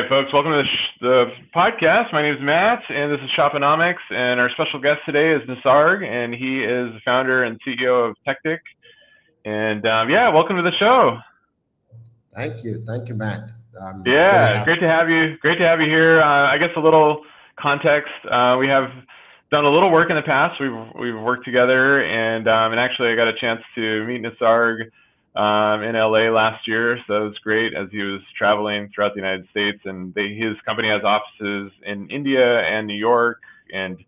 right, folks, welcome to the podcast. My name is Matt, and this is Shoponomics, and our special guest today is Nisarg, and he is the founder and CEO of Techtic. And yeah, welcome to the show. Thank you, Matt. Yeah, great to have you. Great to have you here. I guess a little context. We have done a little work in the past. We've worked together, and actually I got a chance to meet Nisarg in LA last year, so it was great as he was traveling throughout the United States. And his company has offices in India and New York, and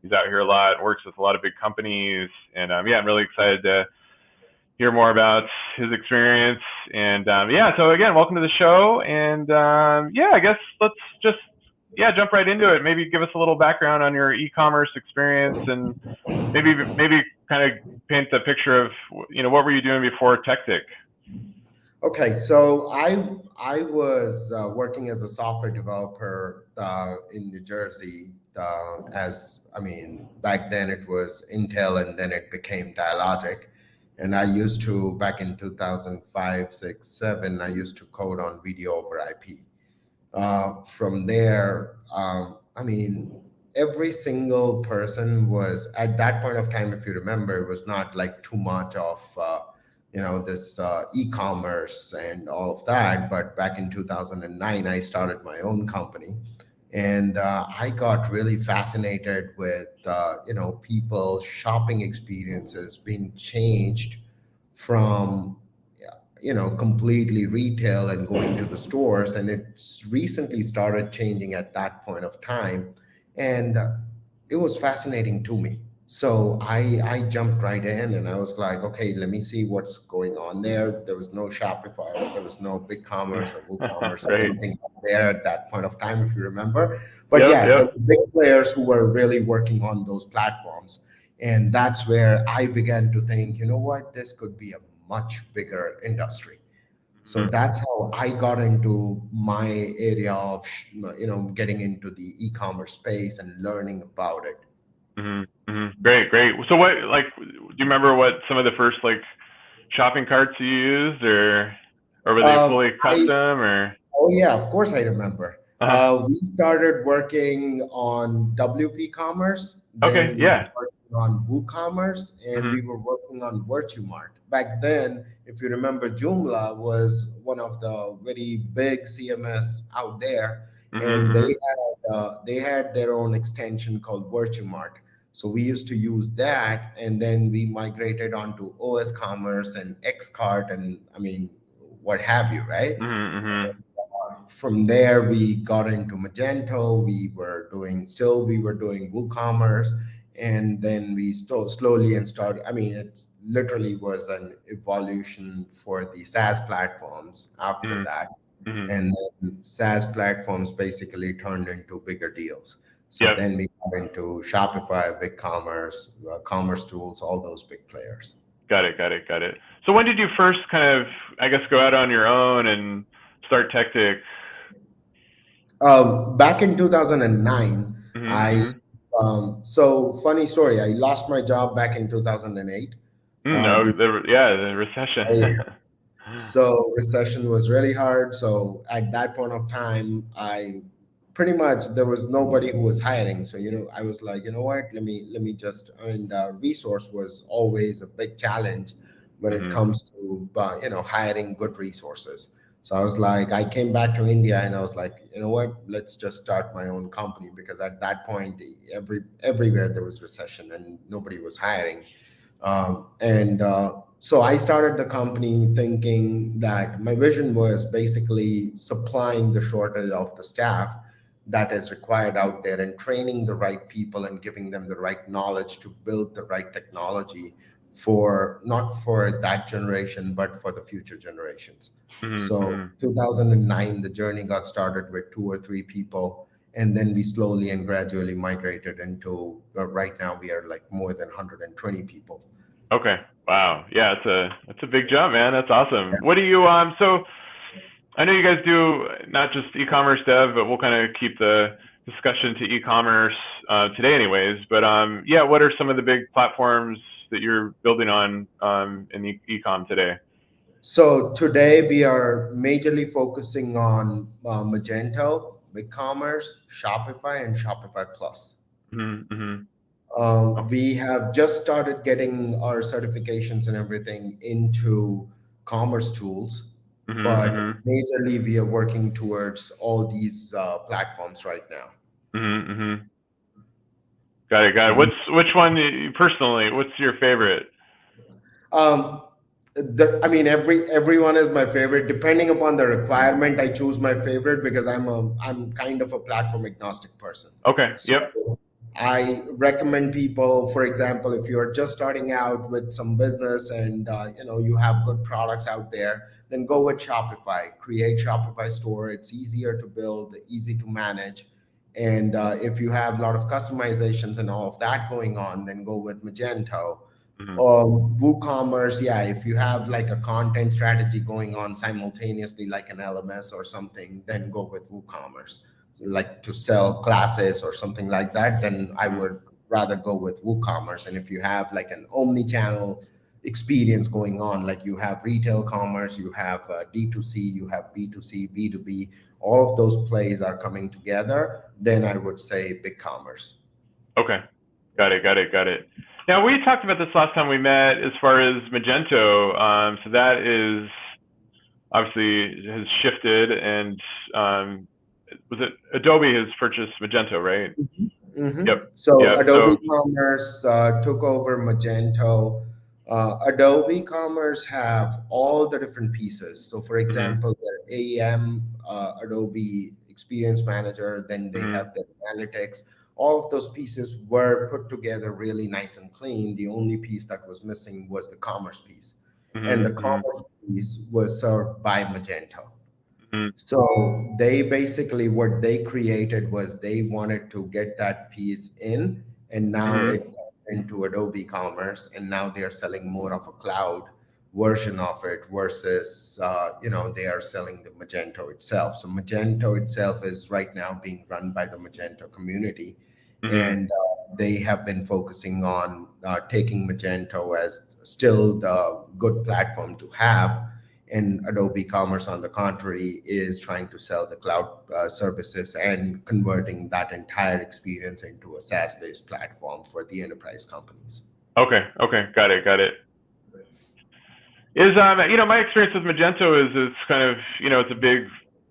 he's out here a lot, works with a lot of big companies. And yeah, I'm really excited to hear more about his experience. And yeah, so again, welcome to the show. And yeah, I guess let's just jump right into it. Maybe give us a little background on your e-commerce experience, and maybe kind of paint the picture of, what were you doing before Techtic? Okay, so I was working as a software developer in New Jersey. Back then it was Intel, and then it became Dialogic. And I used to, back in 2005, 6, 7, I used to code on video over IP. From there, every single person was, at that point of time, if you remember, it was not like too much of, this e-commerce and all of that. But back in 2009, I started my own company. And I got really fascinated with, people's shopping experiences being changed from completely retail and going to the stores. And it recently started changing at that point of time. And it was fascinating to me. So I jumped right in, and I was like, okay, let me see what's going on there. There was no Shopify, there was no BigCommerce or WooCommerce or anything there at that point of time, if you remember. But there were big players who were really working on those platforms. And that's where I began to think, you know what, this could be a much bigger industry. So that's how I got into my area of, getting into the e-commerce space and learning about it. Great. So what, do you remember what some of the first shopping carts you used, or were they fully custom, or? Oh yeah, of course I remember. We started working on WP Commerce. Okay, yeah. On WooCommerce, and we were working on VirtueMart. Back then, if you remember, Joomla was one of the very big CMS out there, and they had their own extension called VirtueMart. So we used to use that, and then we migrated onto OS Commerce and Xcart, and what have you, right? From there, we got into Magento. We were doing WooCommerce. And then we slowly and started, it literally was an evolution for the SaaS platforms after that. And then SaaS platforms basically turned into bigger deals. So then we got into Shopify, BigCommerce, Commerce Tools, all those big players. Got it. So when did you first kind of, I guess, go out on your own and start Techtic? Back in 2009, so funny story. I lost my job back in 2008. The recession. So recession was really hard. So at that point of time, there was nobody who was hiring. So, I was like, you know what, let me just, resource was always a big challenge when it comes to, hiring good resources. So I was like, I came back to India, and I was like, you know what, let's just start my own company, because at that point, everywhere there was recession and nobody was hiring. So I started the company thinking that my vision was basically supplying the shortage of the staff that is required out there, and training the right people and giving them the right knowledge to build the right technology not for that generation, but for the future generations. So 2009, the journey got started with 2 or 3 people, and then we slowly and gradually migrated into, right now we are more than 120 people. Okay. Wow. Yeah, it's a big jump, man. That's awesome. What do you, so I know you guys do not just e-commerce dev, but we'll kind of keep the discussion to e-commerce today anyways. But what are some of the big platforms that you're building on in e-com today? So today we are majorly focusing on Magento, BigCommerce, Shopify, and Shopify Plus. Mm-hmm, mm-hmm. We have just started getting our certifications and everything into commerce tools, Mm-hmm, but mm-hmm. majorly we are working towards all these platforms right now. Mm-hmm, mm-hmm. Got it, got So it. Which one personally? What's your favorite? um, I mean, everyone is my favorite. Depending upon the requirement, I choose my favorite because I'm kind of a platform agnostic person. Okay. So Yep. I recommend people, for example, if you're just starting out with some business and you have good products out there, then go with Shopify. Create Shopify store. It's easier to build, easy to manage. And if you have a lot of customizations and all of that going on, then go with Magento. Mm-hmm. WooCommerce, yeah, if you have like a content strategy going on simultaneously, like an LMS or something, then go with WooCommerce. Like to sell classes or something like that, then I Mm-hmm. would rather go with WooCommerce. And if you have like an omni-channel experience going on, like you have retail commerce, you have D2C, you have B2C, B2B, all of those plays are coming together, then I would say BigCommerce. Okay. Got it, got it, got it. Now, we talked about this last time we met as far as Magento. So that is obviously has shifted, and was it Adobe has purchased Magento, right? Yep, So yep. Adobe So, Commerce took over Magento. Adobe Commerce have all the different pieces. So, for mm-hmm, example, their AEM, Adobe Experience Manager, then they mm-hmm, have their analytics. All of those pieces were put together really nice and clean. The only piece that was missing was the commerce piece, and the mm-hmm, commerce piece was served by Magento. mm-hmm, So they basically what they created was they wanted to get that piece in, and now mm-hmm. it got into Adobe Commerce, and now they are selling more of a cloud version of it versus they are selling the Magento itself. So Magento itself is right now being run by the Magento community, Mm-hmm. and they have been focusing on taking Magento as still the good platform to have, and Adobe Commerce, on the contrary, is trying to sell the cloud services and converting that entire experience into a SaaS-based platform for the enterprise companies. Okay, okay, got it, got it. Is my experience with Magento is it's kind of it's a big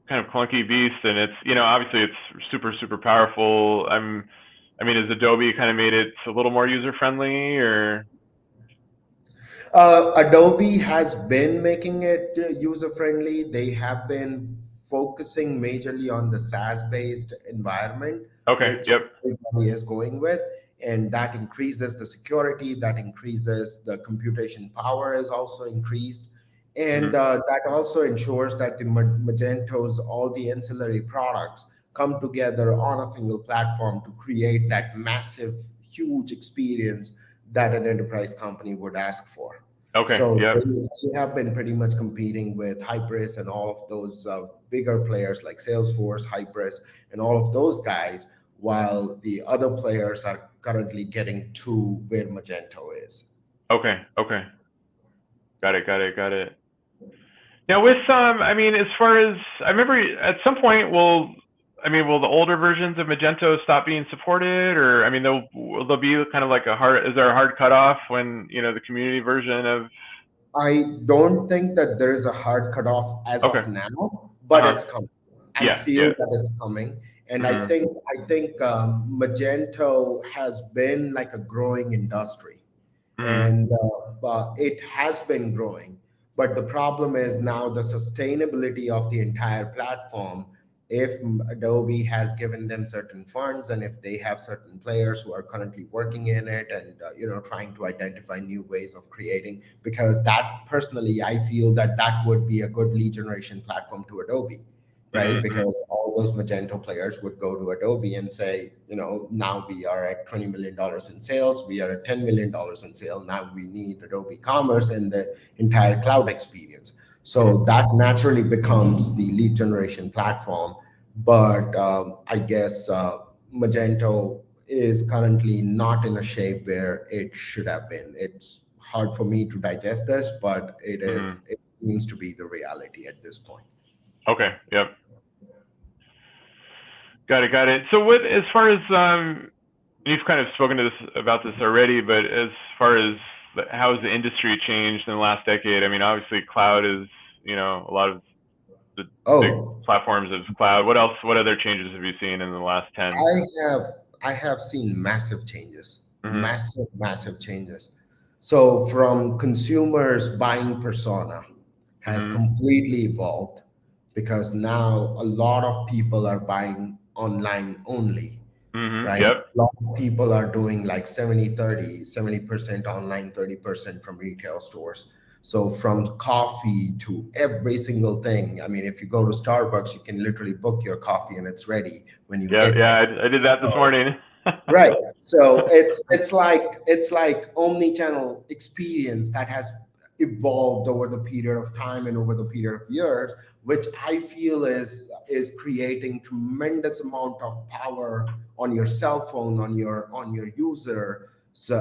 kind of clunky beast, and it's obviously it's super powerful. I mean, has Adobe kind of made it a little more user friendly, or? Adobe has been making it user friendly. They have been focusing majorly on the SaaS-based environment, Okay, which yep. everybody is going with, and that increases the security, that increases the computation power is also increased, and Mm-hmm. that also ensures that the Magento's all the ancillary products come together on a single platform to create that massive, huge experience that an enterprise company would ask for. Okay, So yep. they have been pretty much competing with Hybris and all of those bigger players like Salesforce, Hybris, and all of those guys, while the other players are currently getting to where Magento is. Okay, okay, got it, got it, got it. Now with I mean, as far as I remember, at some point, will the older versions of Magento stop being supported, or I mean, will there be kind of like a hard? Is there a hard cutoff when the community version of? I don't think that there is a hard cutoff as Okay. of now, Uh but huh. it's coming. I Yeah. feel Yeah. that it's coming, and I Mhm. think Magento has been like a growing industry, Mhm. and it has been growing. But the problem is now the sustainability of the entire platform. If Adobe has given them certain funds, and if they have certain players who are currently working in it, and trying to identify new ways of creating, because that personally I feel that that would be a good lead generation platform to Adobe, right? Mhm. Because all those Magento players would go to Adobe and say, now we are at $20 million in sales, we are at $10 million in sales. Now we need Adobe Commerce and the entire cloud experience. Mhm. So that naturally becomes the lead generation platform. But I guess Magento is currently not in a shape where it should have been. It's hard for me to digest this, but it Mhm. is. It's seems to be the reality at this point. Okay. Yep. Got it. So what, as far as, you've kind of spoken to this about this already, but as far as how has the industry changed in the last decade? I mean, obviously cloud is, a lot of the big platforms of cloud. What else, what other changes have you seen in the last 10? I have seen massive changes, massive changes. So from consumers buying persona has completely evolved, because now a lot of people are buying online only, right? Yep. A lot of people are doing like 70% online, 30% from retail stores. So from coffee to every single thing. I mean, if you go to Starbucks, you can literally book your coffee and it's ready when you get there. I did that this morning. Right. So it's like omni-channel experience that has evolved over the period of time and over the period of years, which I feel is creating tremendous amount of power on your cell phone, on your user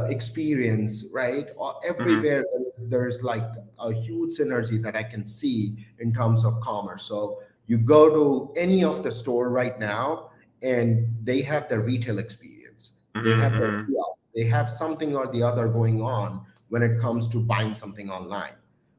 experience, right? Everywhere there's like a huge synergy that I can see in terms of commerce. So you go to any of the store right now, and they have the retail experience. They have the kiosk. They have something or the other going on when it comes to buying something online,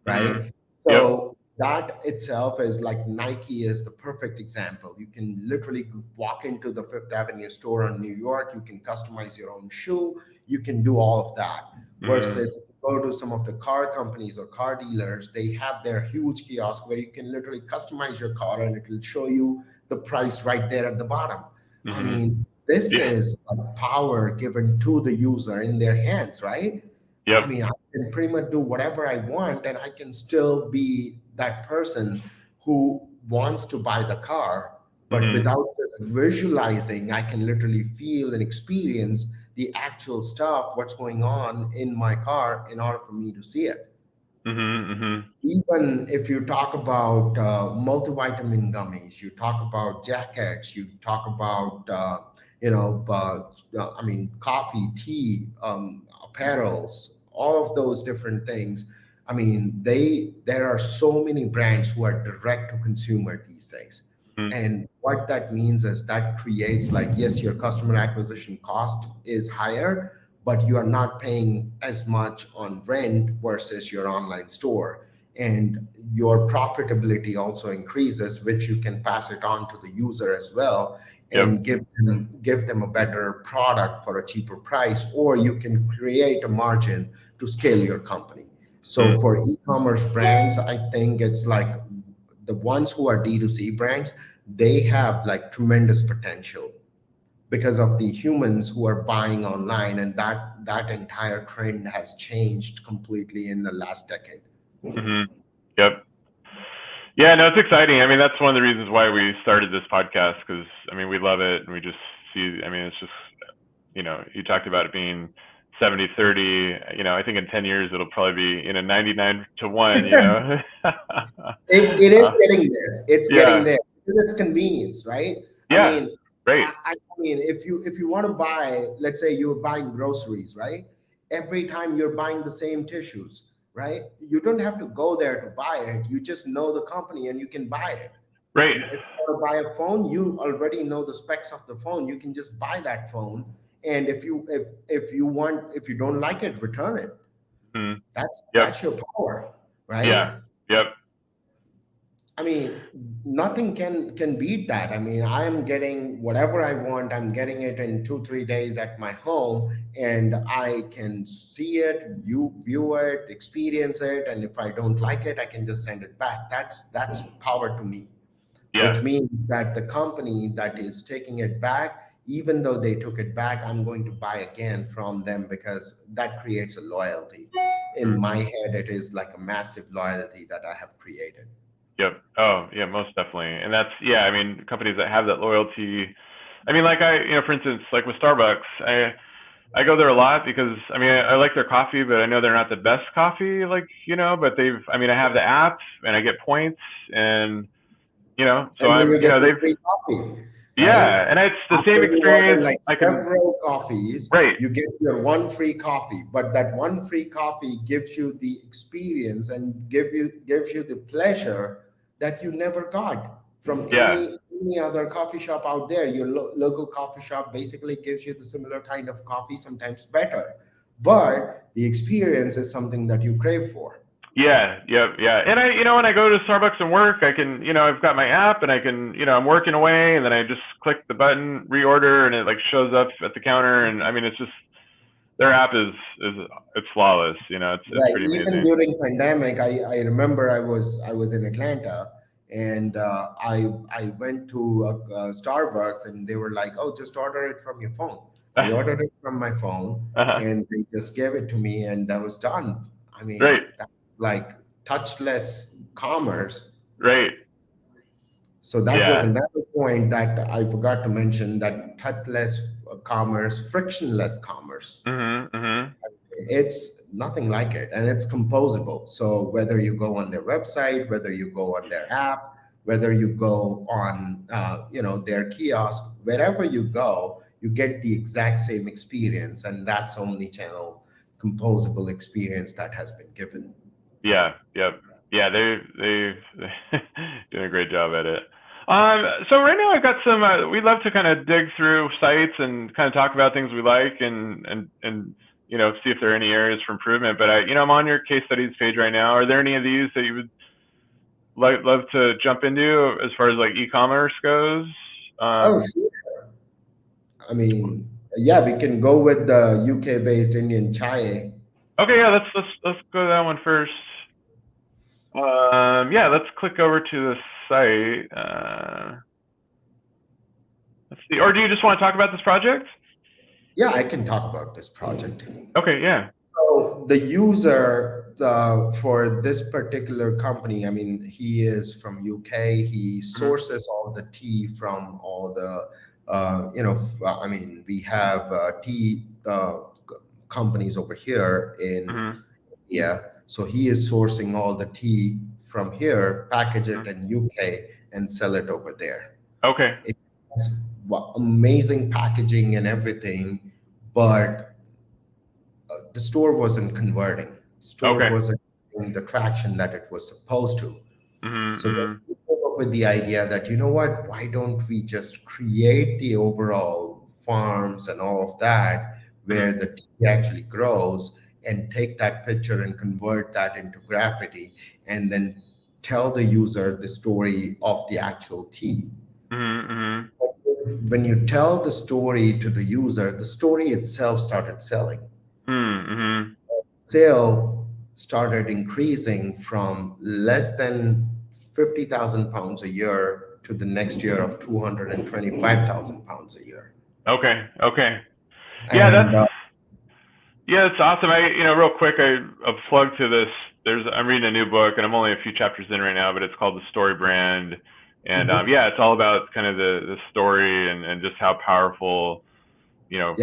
right? So that itself is like Nike is the perfect example. You can literally walk into the Fifth Avenue store in New York. You can customize your own shoe. You can do all of that. Versus if you go to some of the car companies or car dealers, they have their huge kiosk where you can literally customize your car and it will show you the price right there at the bottom. I mean, this is a power given to the user in their hands, right? Yep. I mean, I can pretty much do whatever I want, and I can still be that person who wants to buy the car, but without just visualizing, I can literally feel and experience the actual stuff, what's going on in my car in order for me to see it. Even if you talk about multivitamin gummies, you talk about jackets, you talk about I mean, coffee, tea, apparels, all of those different things. I mean, there are so many brands who are direct to consumer these days. And what that means is that creates like, yes, your customer acquisition cost is higher, but you are not paying as much on rent versus your online store. And your profitability also increases, which you can pass it on to the user as well, and give them a better product for a cheaper price, or you can create a margin to scale your company. So for e-commerce brands, I think it's like the ones who are D2C brands, they have like tremendous potential because of the humans who are buying online, and that entire trend has changed completely in the last decade. Yep. Yeah, no, it's exciting. I mean, that's one of the reasons why we started this podcast, because I mean, we love it, and we just see, I mean, it's just, you talked about it being 70-30, I think in 10 years it'll probably be 99-1, It is getting there. It's getting there. It's convenience, right? Yeah. I mean, right. I mean, if you want to buy, let's say you're buying groceries, right? Every time you're buying the same tissues, right? You don't have to go there to buy it. You just know the company and you can buy it. Right. If you want to buy a phone, you already know the specs of the phone. You can just buy that phone. And if you don't like it, return it. That's your power, right? Yeah. Yep. I mean, nothing can beat that. I mean, I am getting whatever I want. I'm getting it in 2-3 days at my home, and I can see it, view it, experience it, and if I don't like it, I can just send it back. That's power to me. Which means that the company that is taking it back, even though they took it back, I'm going to buy again from them, because that creates a loyalty. In my head, it is like a massive loyalty that I have created. Yep. Oh, yeah, most definitely. And that's, I mean, companies that have that loyalty. I mean, like for instance, like with Starbucks, I go there a lot because, I mean, I like their coffee, but I know they're not the best coffee, like, but I have the app and I get points, and, so and they've free coffee. right? Yeah, and it's the After same you order experience. like I can several coffees, right. you get your one free coffee, but that one free coffee gives you the experience and gives you the pleasure that you never got from Yeah, any other coffee shop out there. Your local coffee shop basically gives you the similar kind of coffee, sometimes better, but the experience is something that you crave for. yeah, yeah. And when I go to Starbucks and work, I can, I've got my app and I can, I'm working away and then I just click the button, reorder, and it like shows up at the counter. And I mean, it's just their app is it's flawless. It's Right. pretty Even amazing. during pandemic, I remember I was in Atlanta, and I went to a Starbucks, and they were like, "Oh, just order it from your phone." I ordered it from my phone, and they just gave it to me, and that was done. I Right, mean, that's like touchless commerce. right. So that was Yeah. another point that I forgot to mention, that touchless commerce, frictionless commerce. Mhm, mhm. It's nothing like it, and it's composable. So whether you go on their website, whether you go on their app, whether you go on their kiosk, wherever you go, you get the exact same experience, and that's omni-channel composable experience that has been given. Yeah, yep. Yeah, they've doing a great job at it. So right now I've got some. We love to kind of dig through sites and kind of talk about things we like and see if there are any areas for improvement. But I'm on your case studies page right now. Are there any of these that you would love to jump into as far as like e-commerce goes? Oh, Um, sure. I mean, yeah, we can go with the UK-based Indian chai. okay, yeah, let's go to that one first. Yeah, let's click over to the site. Let's see. Or do you just want to talk about this project? Yeah, I can talk about this project. Okay, yeah. So the user for this particular company, I mean, he is from UK. He Mhm, sources all the tea from all the, I mean, we have tea companies over here in mhm, India. So he is sourcing all the tea from here, package it mhm. in UK, and sell it over there. Okay. It has amazing packaging and everything, but the store wasn't converting. Store Okay. wasn't getting the traction that it was supposed to. Mhm, So then mhm, we came up with the idea that, you know what, why don't we just create the overall farms and all of that mhm, where the tea actually grows, and take that picture and convert that into graffiti, and then tell the user the story of the actual tea. mhm, mhm, When you tell the story to the user, the story itself started selling. mhm, mhm. Sale started increasing from less than 50,000 pounds a year to the next year of 225,000 pounds a year. Okay. Okay. Yeah, And it's awesome. Real quick, a plug to this. I'm reading a new book, and I'm only a few chapters in right now, but it's called The Story Brand, and mhm, yeah, it's all about kind of the story and just how powerful yep,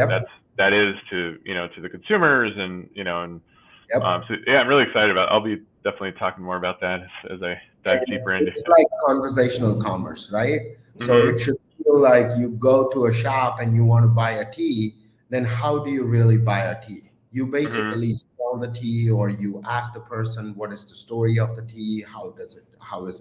that is to the consumers and yep. so yeah, I'm really excited about it. I'll be definitely talking more about that as I dive And deeper into it's it. like conversational commerce, right? So it Mhm. should feel like you go to a shop and you want to buy a tea. Then how do you really buy a tea? You Mhm. basically smell the tea, or you ask the person what is the story of the tea, how is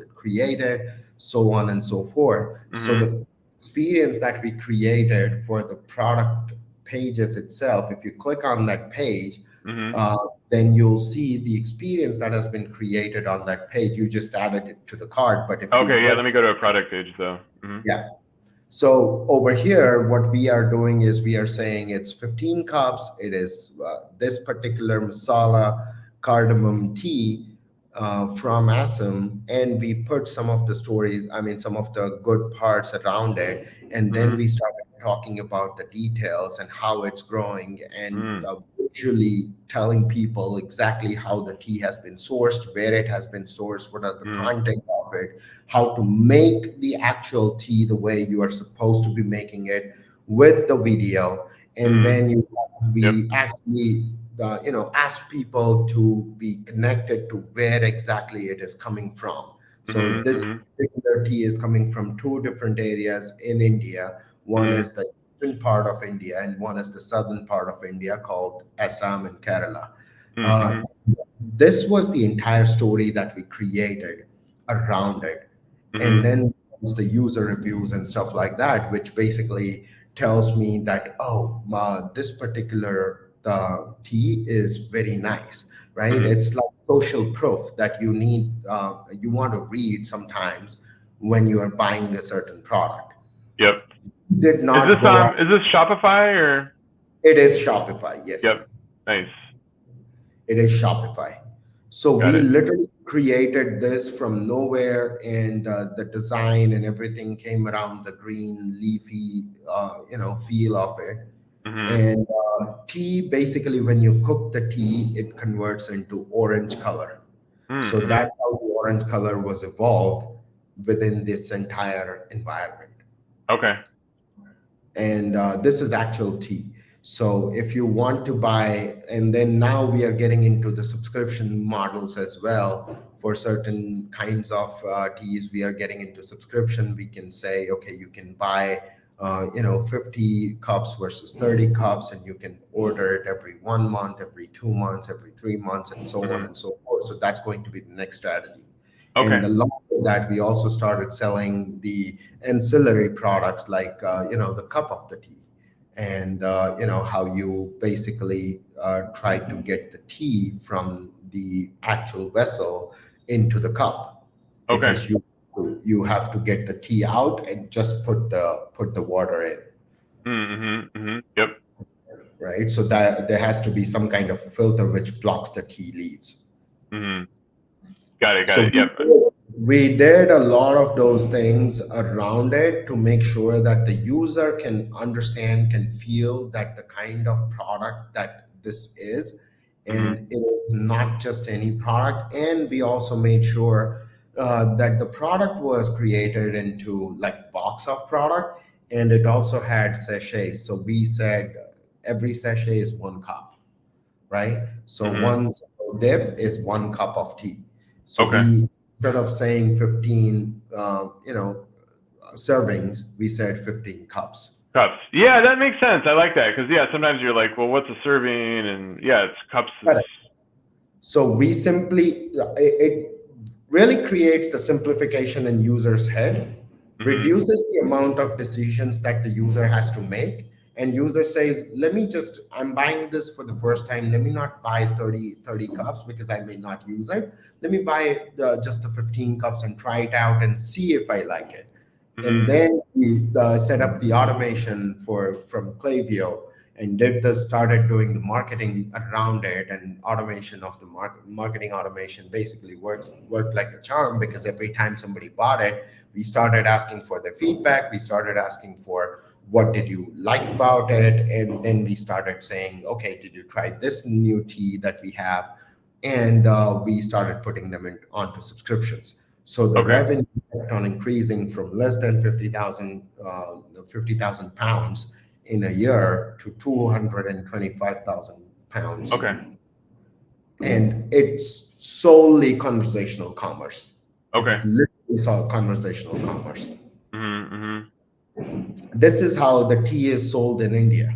it created, so on and so forth. So Mhm. the experience that we created for the product pages itself, if you click on that page, Mhm. uh, then you'll see the experience that has been created on that page. You just added it to the cart, but if you Okay, yeah, click, let me go to a product page though. Mhm. yeah. So over here, what we are doing is we are saying it's 15 cups. It is this particular masala cardamom tea from Assam, and we put some of the stories, I mean, some of the good parts around it, and then Mhm. we started talking about the details and how it's growing, and Mhm. visually telling people exactly how the tea has been sourced, where it has been sourced, what are the Mhm. content of it, how to make the actual tea the way you are supposed to be making it with the video. And Mhm. then Yep. we actually ask people to be connected to where exactly it is coming from. So Mhm. this Mhm. particular particular tea is coming from two different areas in India. One is the eastern part of India, and one is the southern part of India called Assam and Kerala. This was the entire story that we created around it. And then there's the user reviews and stuff like that, which basically tells me that, oh, this particular tea is very nice, right? It's like social proof that you need, you want to read sometimes when you are buying a certain product. Yep. Did not go up. Is this Shopify or? It is Shopify, yes. Yep. Nice. It is Shopify. So we literally created this from nowhere, and the design and everything came around the green leafy, feel of it. And tea, basically, when you cook the tea, it converts into orange color. So that's how the orange color was evolved within this entire environment. Okay. And this is actual tea. So if you want to buy, and then now we are getting into the subscription models as well for certain kinds of teas. We are getting into subscription. We can say, okay, you can buy 50 cups versus 30 cups, and you can order it every 1 month, every 2 months, every 3 months, and so on and so forth. So that's going to be the next strategy. Okay. And along with that, we also started selling the ancillary products like the cup of the tea, and how you basically try to get the tea from the actual vessel into the cup. Okay. Because you have to get the tea out and just put the water in. Yep. Right. So that there has to be some kind of a filter which blocks the tea leaves. Got it. Yep. We did a lot of those things around it to make sure that the user can understand, can feel that the kind of product that this is, and it is not just any product. And we also made sure that the product was created into like box of product, and it also had sachets. So we said every sachet is 1 cup, right? So one dip is 1 cup of tea. So we, instead of saying 15, servings, we said 15 cups. Cups. Yeah, that makes sense. I like that because sometimes you're like, well, what's a serving? And it's cups. So we simply, it really creates the simplification in user's head, reduces the amount of decisions that the user has to make. And user says, I'm buying this for the first time. Let me not buy 30 cups because I may not use it. Let me buy just the 15 cups and try it out and see if I like it. And then we set up the automation from Klaviyo and started doing the marketing around it, and automation of the marketing automation basically worked like a charm, because every time somebody bought it, we started asking for their feedback. We started asking for what did you like about it, and then we started saying, okay, did you try this new tea that we have? And we started putting them onto subscriptions. So the revenue kept on increasing from less than 50,000 pounds in a year to 225,000 pounds. Okay. And it's solely conversational commerce. Okay. It's literally conversational commerce. This is how the tea is sold in India.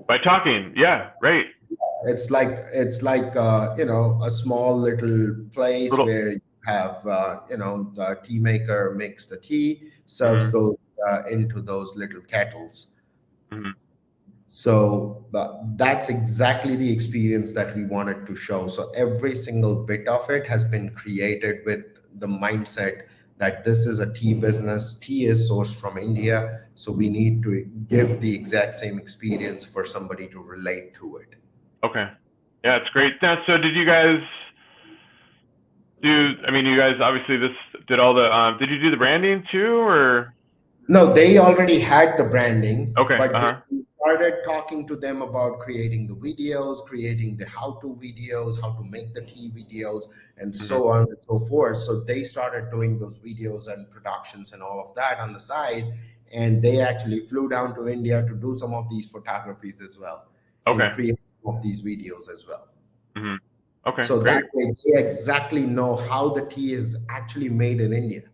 By talking. Yeah, right. It's like a small little place where you have the tea maker makes the tea, serves those into those little kettles. So that's exactly the experience that we wanted to show. So every single bit of it has been created with the mindset that this is a tea business. Tea is sourced from India, so we need to give the exact same experience for somebody to relate to it. Okay. Yeah, it's great. Now, so did you guys you guys obviously did all the, did you do the branding too, or? No, they already had the branding. Okay. But we started talking to them about creating the videos, creating the how-to videos, how to make the tea videos, and so on and so forth. So they started doing those videos and productions and all of that on the side. And they actually flew down to India to do some of these photographies as well. Okay. And create some of these videos as well. Okay. So great. that way they exactly know how the tea is actually made in India.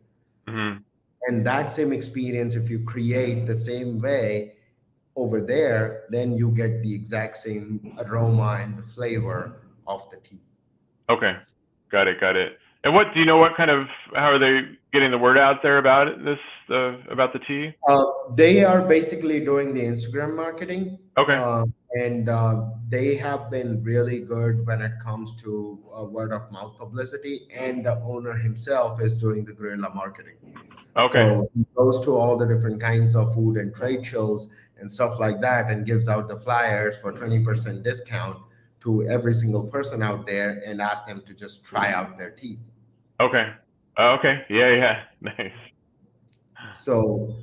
Mm-hmm. And that same experience, if you create the same way over there, then you get the exact same aroma and the flavor of the tea. Okay. Got it. Got it. And what do you know? What kind of how are they getting the word out there about it, this about the tea? They are basically doing the Instagram marketing, Okay. and they have been really good when it comes to word of mouth publicity. And the owner himself is doing the guerrilla marketing. Okay. So he goes to all the different kinds of food and trade shows and stuff like that, and gives out the flyers for 20% discount to every single person out there, and ask them to just try out their tea. Okay. Okay. Yeah. Yeah. Nice. So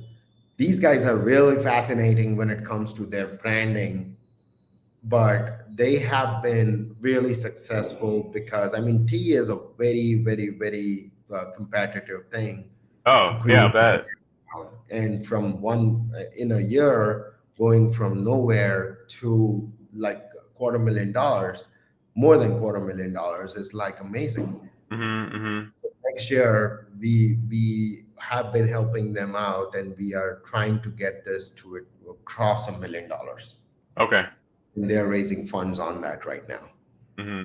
these guys are really fascinating when it comes to their branding, but they have been really successful because, I mean, tea is a very, very, very competitive thing to Oh yeah. I create. bet. And from one in a year, going from nowhere to like $250,000, more than $250,000 is like amazing. Mm-hmm. Mm-hmm. Next year we have been helping them out, and we are trying to get this to it across $1 million, Okay. and they're raising funds on that right now. Mm-hmm.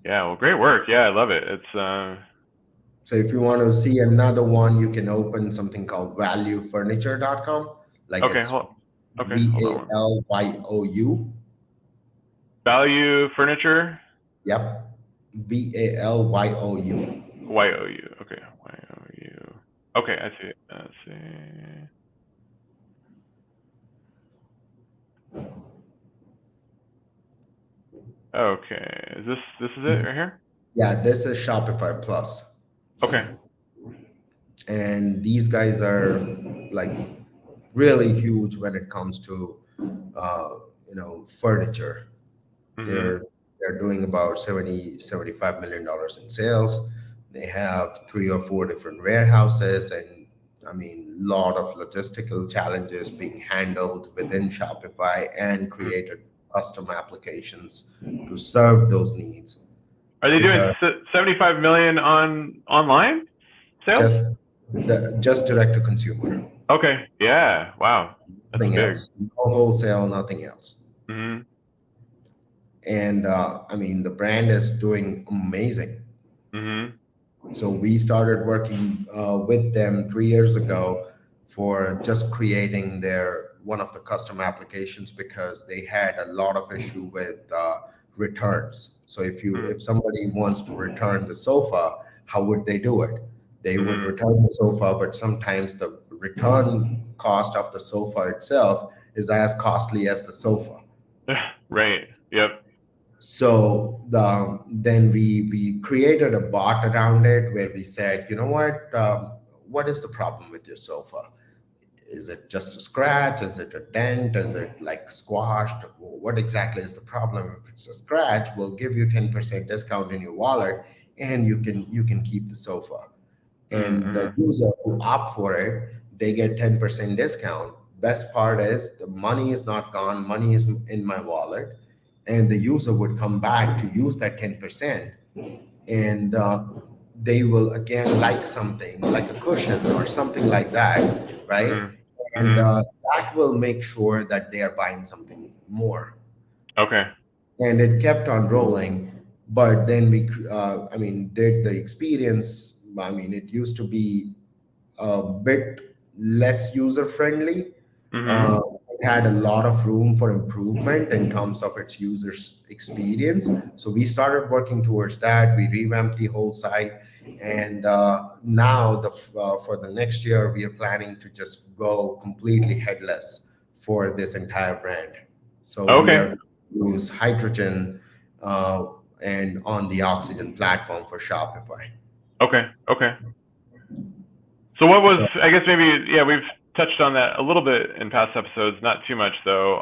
Yeah. Well, great work. Yeah, I love it. It's So if you want to see another one, you can open something called valuefurniture.com, like okay. it's Okay. Hold on. VALYOU. Valyou Furniture. Yep, VALYOU. YOU. Okay. YOU. Okay. I see it. Let's see. Okay. This is it right here? Yeah, this is Shopify Plus. Okay. And these guys are like really huge when it comes to furniture. Mm-hmm. They're doing about 75 million dollars in sales. They have 3 or 4 different warehouses, and I mean, lot of logistical challenges being handled within Shopify, and created custom applications to serve those needs. Are they doing Because 75 million on online sales? just direct to consumer, Okay. Yeah. Wow. That's nothing big. else, no wholesale, nothing else. Mm-hmm. And I mean, the brand is doing amazing. Mm-hmm. So we started working with them 3 years ago for just creating their one of the custom applications, because they had a lot of issue with returns. So if somebody wants to return the sofa, how would they do it? They would Mm-hmm. return the sofa, but sometimes the return cost of the sofa itself is as costly as the sofa. Right. Yep. So then we created a bot around it, where we said, you know what is the problem with your sofa? Is it just a scratch? Is it a dent? Is it like squashed? What exactly is the problem? If it's a scratch, we'll give you 10% discount in your wallet, and you can keep the sofa. And the Mm-hmm. user who opt for it, they get 10% discount. Best part is the money is not gone, money is in my wallet, and the user would come back to use that 10%, and they will again like something like a cushion or something like that, right? Mm-hmm. And Mm-hmm. that will make sure that they are buying something more. Okay. And it kept on rolling. But then I mean, did the experience, I mean, it used to be a bit less user friendly. Mm-hmm. Uh, it had a lot of room for improvement in terms of its users' experience. So we started working towards that. We revamped the whole site, and now for the next year, we are planning to just go completely headless for this entire brand. So we Okay. are use hydrogen and on the Oxygen platform for Shopify. Okay. Okay. So what was, So I guess maybe, yeah, we've touched on that a little bit in past episodes, not too much though.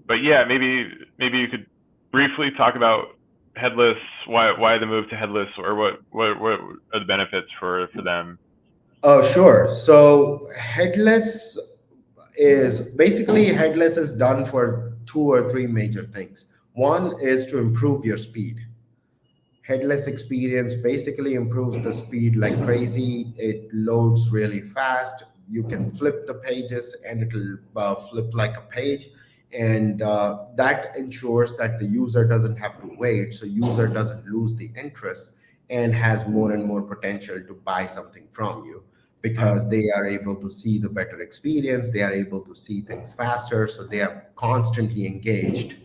But yeah, maybe you could briefly talk about Headless, why the move to Headless, or what are the benefits for them? oh, sure. So headless is done for 2 or 3 major things. One is to improve your speed. Headless experience basically improves the speed like crazy. It loads really fast. You can flip the pages and it'll flip like a page. And that ensures that the user doesn't have to wait. So user doesn't lose the interest and has more and more potential to buy something from you because they are able to see the better experience. They are able to see things faster. So they are constantly engaged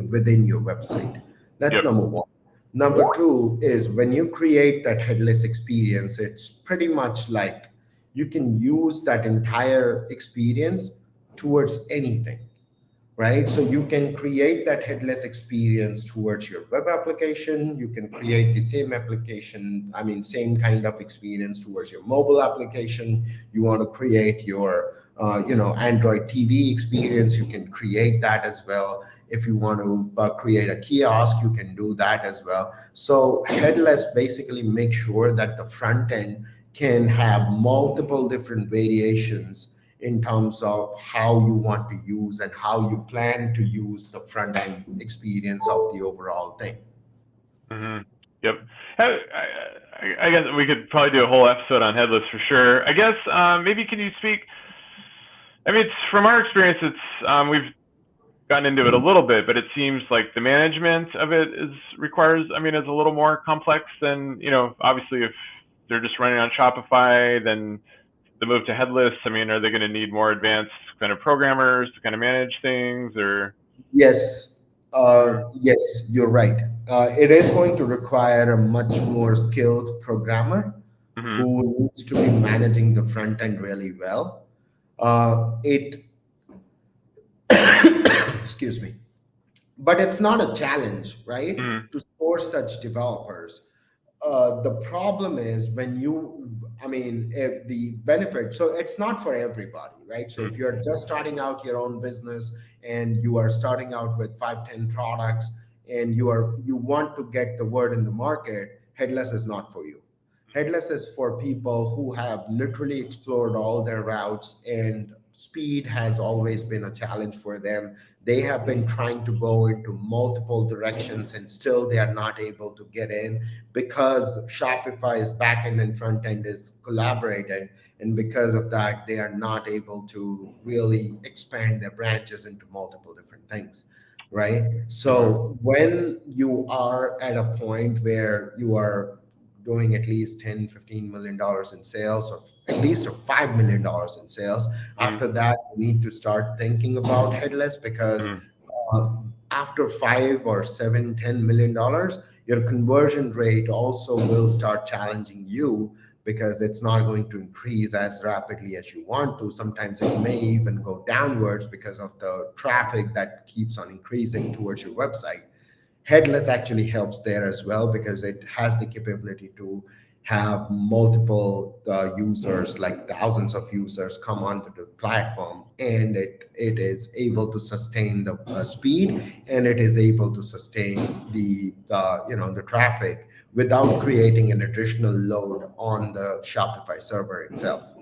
within your website. That's Yep. number one. Number two is when you create that headless experience, it's pretty much like you can use that entire experience towards anything, right? So you can create that headless experience towards your web application. You can create the same application, I mean, same kind of experience towards your mobile application. You want to create your, Android TV experience, you can create that as well. If you want to create a kiosk, you can do that as well. So headless basically makes sure that the front end can have multiple different variations in terms of how you want to use and how you plan to use the front end experience of the overall thing. Mm-hmm. Yep. I guess we could probably do a whole episode on Headless for sure. I guess maybe can you speak? I mean, it's from our experience, it's we've gotten into it a little bit, but it seems like the management of it is a little more complex than, obviously if they're just running on Shopify, then the move to Headless, are they going to need more advanced kind of programmers to kind of manage things or? Yes, yes, you're right. It is going to require a much more skilled programmer Mm-hmm. who needs to be managing the front end really well. It excuse me, but it's not a challenge, right? Mm-hmm. To source such developers. The problem is when the benefit, so it's not for everybody, right? So if you're just starting out your own business and you are starting out with 5, 10 products and you want to get the word in the market, headless is not for you. Headless is for people who have literally explored all their routes and speed has always been a challenge for them. They have been trying to go into multiple directions and still they are not able to get in because Shopify's backend and front end is collaborated. And because of that, they are not able to really expand their branches into multiple different things, right? So when you are at a point where you are doing at least 10, $15 million in sales, or at least $5 million in sales. After that, you need to start thinking about headless because after 5 or 7, $10 million, your conversion rate also will start challenging you because it's not going to increase as rapidly as you want to. Sometimes it may even go downwards because of the traffic that keeps on increasing towards your website. Headless actually helps there as well because it has the capability to have multiple users, like thousands of users, come onto the platform, and it is able to sustain the speed, and it is able to sustain the traffic without creating an additional load on the Shopify server itself.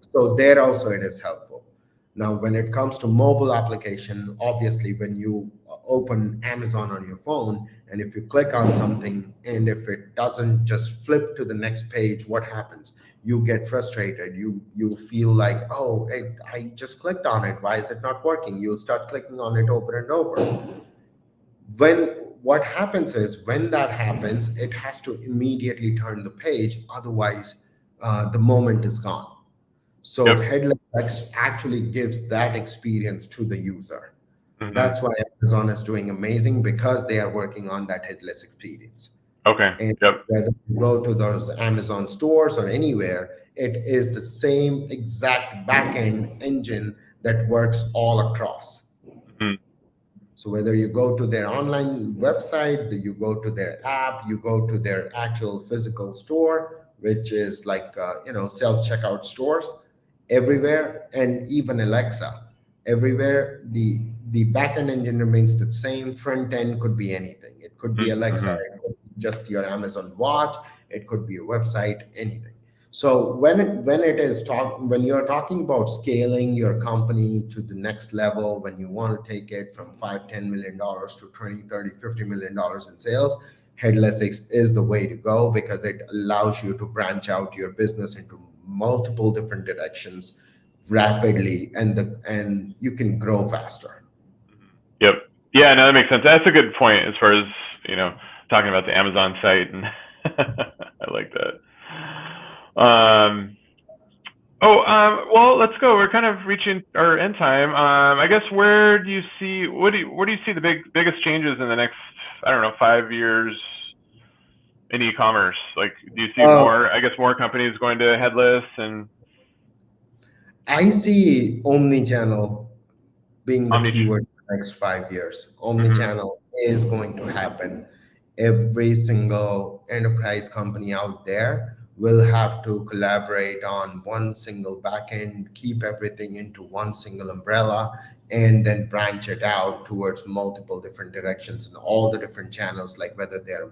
So there also it is helpful. Now, when it comes to mobile application, obviously when you open Amazon on your phone, and if you click on something, and if it doesn't just flip to the next page, what happens? You get frustrated. You feel like, oh, I just clicked on it. Why is it not working? You'll start clicking on it over and over. What happens is when that happens, it has to immediately turn the page. Otherwise, the moment is gone. So Headless actually gives that experience to the user. That's why Amazon is doing amazing because they are working on that headless experience. Okay. And whether you go to those Amazon stores or anywhere, it is the same exact backend engine that works all across. So whether you go to their online website, you go to their app, you go to their actual physical store, which is like self-checkout stores, everywhere, and even Alexa, everywhere, the backend engine remains the same. Front end could be anything. It could be Alexa, it could be just your Amazon watch, it could be a website, anything. So when you're talking about scaling your company to the next level, when you want to take it from $5, $10 million to $20, $30, $50 million in sales, Headless is the way to go because it allows you to branch out your business into multiple different directions rapidly, and you can grow faster. Yep. Yeah, no, that makes sense. That's a good point as far as, talking about the Amazon site, and I like that. Well, let's go. We're kind of reaching our end time. I guess where do you see the biggest changes in the next, I don't know, 5 years in e-commerce? Like, do you see more companies going to headless? And I see omni-channel being the keyword for the next 5 years. Omni-channel is going to happen. Every single enterprise company out there will have to collaborate on one single backend, keep everything into one single umbrella, and then branch it out towards multiple different directions in all the different channels, like whether there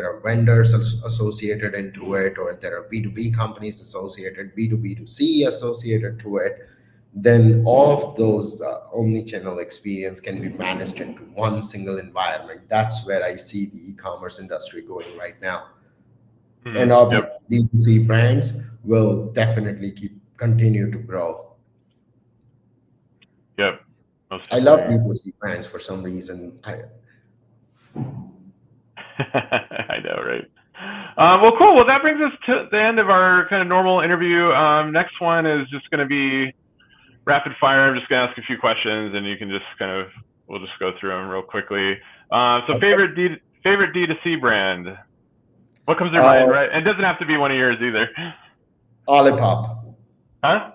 are vendors associated into it, or there are B2B companies associated, B2B2C associated to it. Then all of those omni-channel experience can be managed into one single environment. That's where I see the e-commerce industry going right now. And obviously, B2C brands will definitely continue to grow. Yep. I love B2C brands for some reason. I know, right? Well, cool. Well, that brings us to the end of our kind of normal interview. Next one is just going to be rapid fire. I'm just going to ask a few questions, and you can just we'll just go through them real quickly. So favorite D2C brand? What comes to your mind, right? It doesn't have to be one of yours either. Olipop. Huh?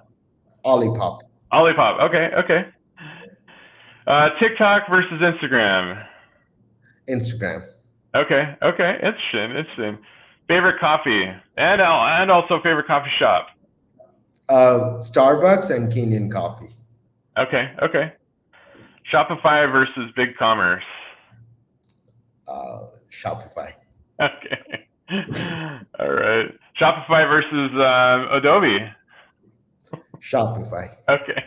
Olipop. Olipop. Okay. TikTok versus Instagram? Instagram. Okay. Interesting. Favorite coffee and also favorite coffee shop? Starbucks and Kenyan Coffee. Okay. Shopify versus BigCommerce? Shopify. Okay. All right. Shopify versus Adobe? Shopify. Okay.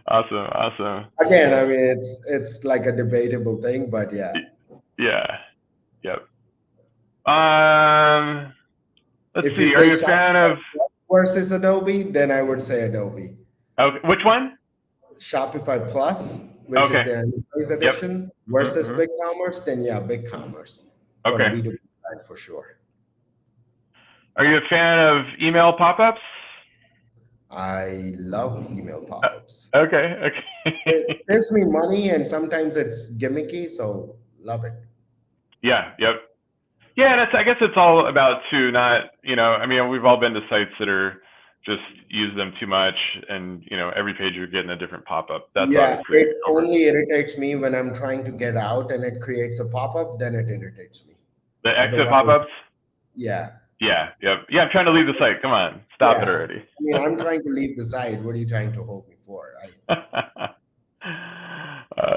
Awesome. Again, I mean, it's like a debatable thing, but yeah. Yeah. Yep. Let's if see. Are you a fan of versus Adobe? Then I would say Adobe. Okay. Which one? Shopify Plus, which is their enterprise edition, versus BigCommerce. Then yeah, BigCommerce. For a B2B side, for sure. Are you a fan of email pop-ups? I love email pop-ups. Okay. It saves me money, and sometimes it's gimmicky, so love it. Yeah. Yep. Yeah, and I guess it's all about not, I mean, we've all been to sites that are just use them too much, and every page you're getting a different pop-up. That's it only irritates me when I'm trying to get out and it creates a pop-up. Then it irritates me. The exit pop-ups? Yeah. Yeah. I'm trying to leave the site. Come on, stop it already. I mean, I'm trying to leave the site. What are you trying to hold me for? All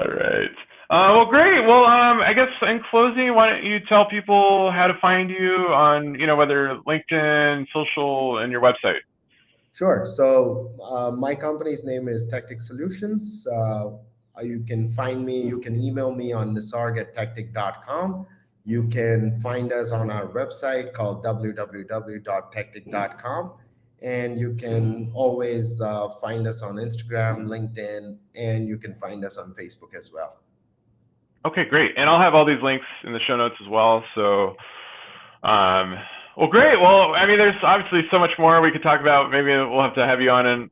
right. Well, great. Well, I guess in closing, why don't you tell people how to find you on, whether LinkedIn, social, and your website? Sure. So my company's name is Techtic Solutions. You can find me. You can email me on nisarg@techtic.com. You can find us on our website called www.techtic.com. And you can always find us on Instagram, LinkedIn, and you can find us on Facebook as well. Okay, great. And I'll have all these links in the show notes as well. So, well, great. Well, I mean, there's obviously so much more we could talk about. Maybe we'll have to have you on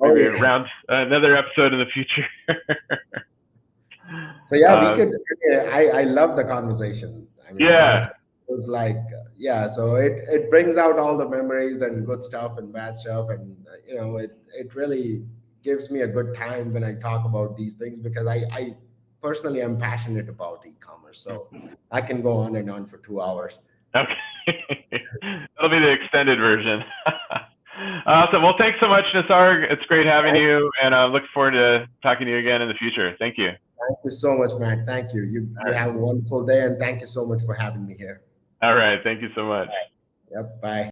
around another episode in the future. So yeah, we could. I love the conversation. I mean, honestly, it was like, so it brings out all the memories and good stuff and bad stuff, and it really gives me a good time when I talk about these things, because I personally am passionate about e-commerce, so I can go on and on for 2 hours. Okay, that'll be the extended version. Awesome. Well, thanks so much, Nisarg. It's great having you, and I look forward to talking to you again in the future. Thank you. Thank you so much, Matt. Thank you. You have a wonderful day, and thank you so much for having me here. All right. Thank you so much. Yep. Bye.